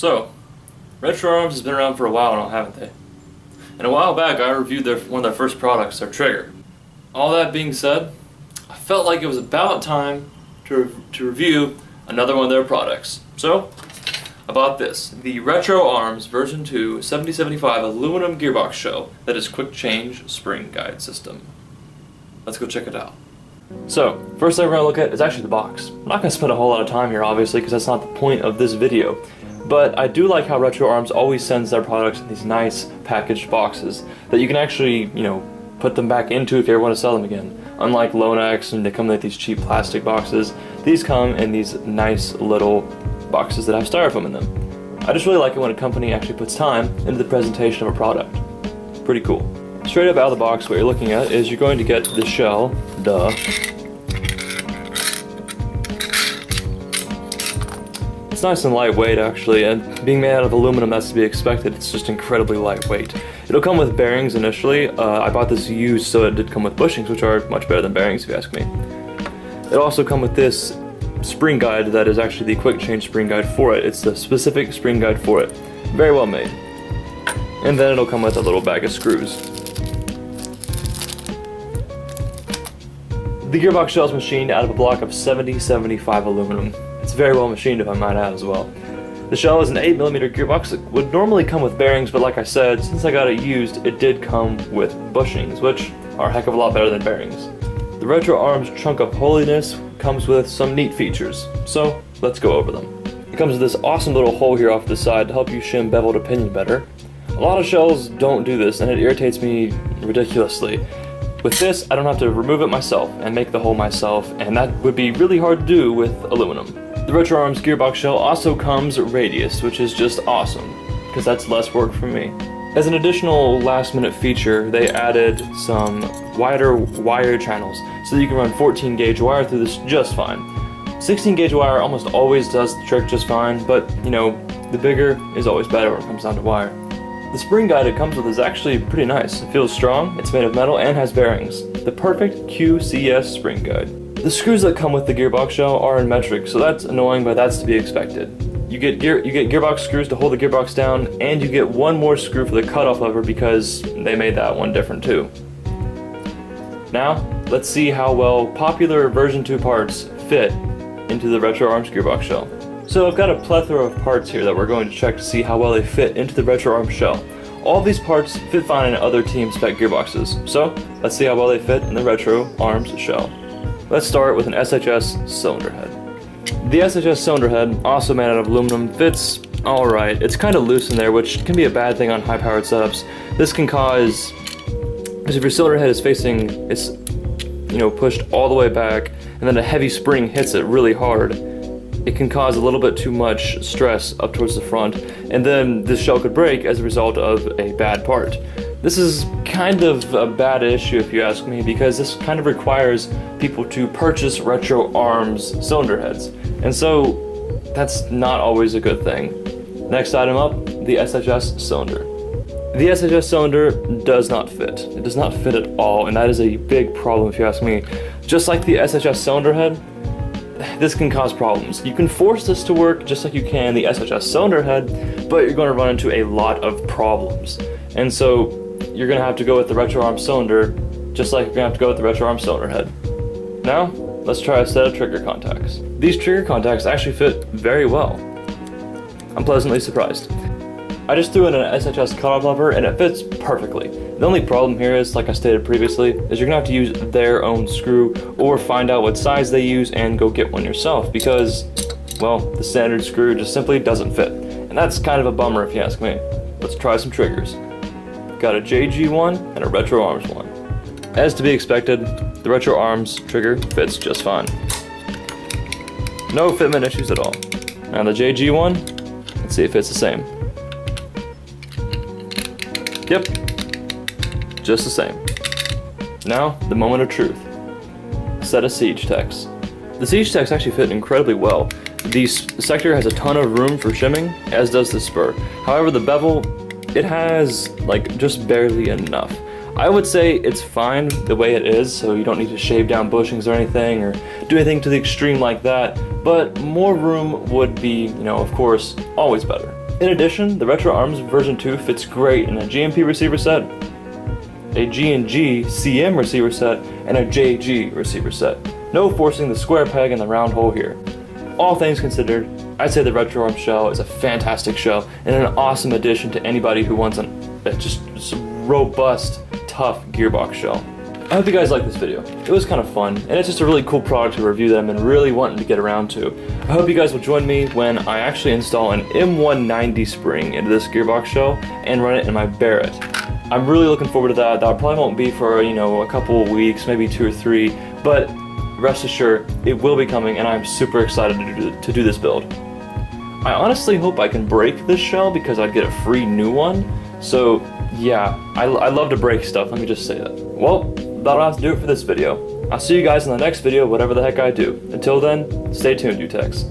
So, Retro Arms has been around for a while now, haven't they? And a while back I reviewed one of their first products, their trigger. All that being said, I felt like it was about time to review another one of their products. So, I bought this, the Retro Arms version 2 7075 aluminum gearbox shell that is quick change spring guide system. Let's go check it out. So, first thing we're going to look at is actually the box. I'm not going to spend a whole lot of time here obviously because that's not the point of this video. But I do like how Retro Arms always sends their products in these nice packaged boxes that you can actually, put them back into if you ever want to sell them again. Unlike Lonex and they come with these cheap plastic boxes, these come in these nice little boxes that have styrofoam in them. I just really like it when a company actually puts time into the presentation of a product. Pretty cool. Straight up out of the box, what you're looking at is you're going to get the shell, duh. It's nice and lightweight actually, and being made out of aluminum, that's to be expected. It's just incredibly lightweight. It'll come with bearings initially. I bought this used, so it did come with bushings, which are much better than bearings if you ask me. It'll also come with this spring guide that is actually the quick change spring guide for it. It's the specific spring guide for it. Very well made. And then it'll come with a little bag of screws. The gearbox shell is machined out of a block of 7075 aluminum. It's very well machined if I might add as well. The shell is an 8mm gearbox that would normally come with bearings, but like I said, since I got it used, it did come with bushings, which are a heck of a lot better than bearings. The Retro Arms Chunk of Holiness comes with some neat features, so let's go over them. It comes with this awesome little hole here off the side to help you shim beveled opinion better. A lot of shells don't do this, and it irritates me ridiculously. With this, I don't have to remove it myself and make the hole myself, and that would be really hard to do with aluminum. The Retro Arms gearbox shell also comes radius, which is just awesome, because that's less work for me. As an additional last minute feature, they added some wider wire channels, so that you can run 14 gauge wire through this just fine. 16 gauge wire almost always does the trick just fine, but the bigger is always better when it comes down to wire. The spring guide it comes with is actually pretty nice. It feels strong, it's made of metal, and has bearings. The perfect QCS spring guide. The screws that come with the gearbox shell are in metric, so that's annoying, but that's to be expected. You get gearbox screws to hold the gearbox down, and you get one more screw for the cutoff lever because they made that one different too. Now, let's see how well popular version 2 parts fit into the Retro Arms gearbox shell. So I've got a plethora of parts here that we're going to check to see how well they fit into the Retro Arms shell. All of these parts fit fine in other team spec gearboxes, so let's see how well they fit in the Retro Arms shell. Let's start with an SHS cylinder head. The SHS cylinder head, also made out of aluminum, fits alright. It's kind of loose in there, which can be a bad thing on high-powered setups. This can cause, because if your cylinder head is facing, it's pushed all the way back, and then a heavy spring hits it really hard, it can cause a little bit too much stress up towards the front, and then this shell could break as a result of a bad part. This is kind of a bad issue if you ask me, because this kind of requires people to purchase Retro Arms cylinder heads, and so that's not always a good thing. Next item up, the SHS cylinder. The SHS cylinder does not fit. It does not fit at all, and that is a big problem if you ask me. Just like the SHS cylinder head, this can cause problems. You can force this to work just like you can the SHS cylinder head, but you're going to run into a lot of problems. And so you're going to have to go with the Retro Arms cylinder, just like you're going to have to go with the Retro Arms cylinder head. Now, let's try a set of trigger contacts. These trigger contacts actually fit very well. I'm pleasantly surprised. I just threw in an SHS cutoff lever and it fits perfectly. The only problem here is, like I stated previously, is you're going to have to use their own screw or find out what size they use and go get one yourself because, well, the standard screw just simply doesn't fit. And that's kind of a bummer if you ask me. Let's try some triggers. Got a JG one and a Retro Arms one. As to be expected, the Retro Arms trigger fits just fine. No fitment issues at all. Now the JG one, let's see if it's the same. Yep, just the same. Now, the moment of truth. A set of Siege Techs. The Siege Techs actually fit incredibly well. The sector has a ton of room for shimming, as does the spur. However, the bevel, it has just barely enough. I would say it's fine the way it is, so you don't need to shave down bushings or anything, or do anything to the extreme like that, but more room would be, of course, always better. In addition, the Retro Arms version 2 fits great in a GMP receiver set, a G&G CM receiver set, and a JG receiver set. No forcing the square peg in the round hole here. All things considered, I'd say the Retro Arms shell is a fantastic shell and an awesome addition to anybody who wants just a robust, tough gearbox shell. I hope you guys liked this video. It was kind of fun, and it's just a really cool product to review that I've been really wanting to get around to. I hope you guys will join me when I actually install an M190 spring into this gearbox shell and run it in my Barrett. I'm really looking forward to that. That probably won't be for, a couple of weeks, maybe 2 or 3, but rest assured, it will be coming, and I'm super excited to do this build. I honestly hope I can break this shell because I'd get a free new one. So yeah, I love to break stuff, let me just say that. Well, that'll have to do it for this video. I'll see you guys in the next video, whatever the heck I do. Until then, stay tuned, you techs.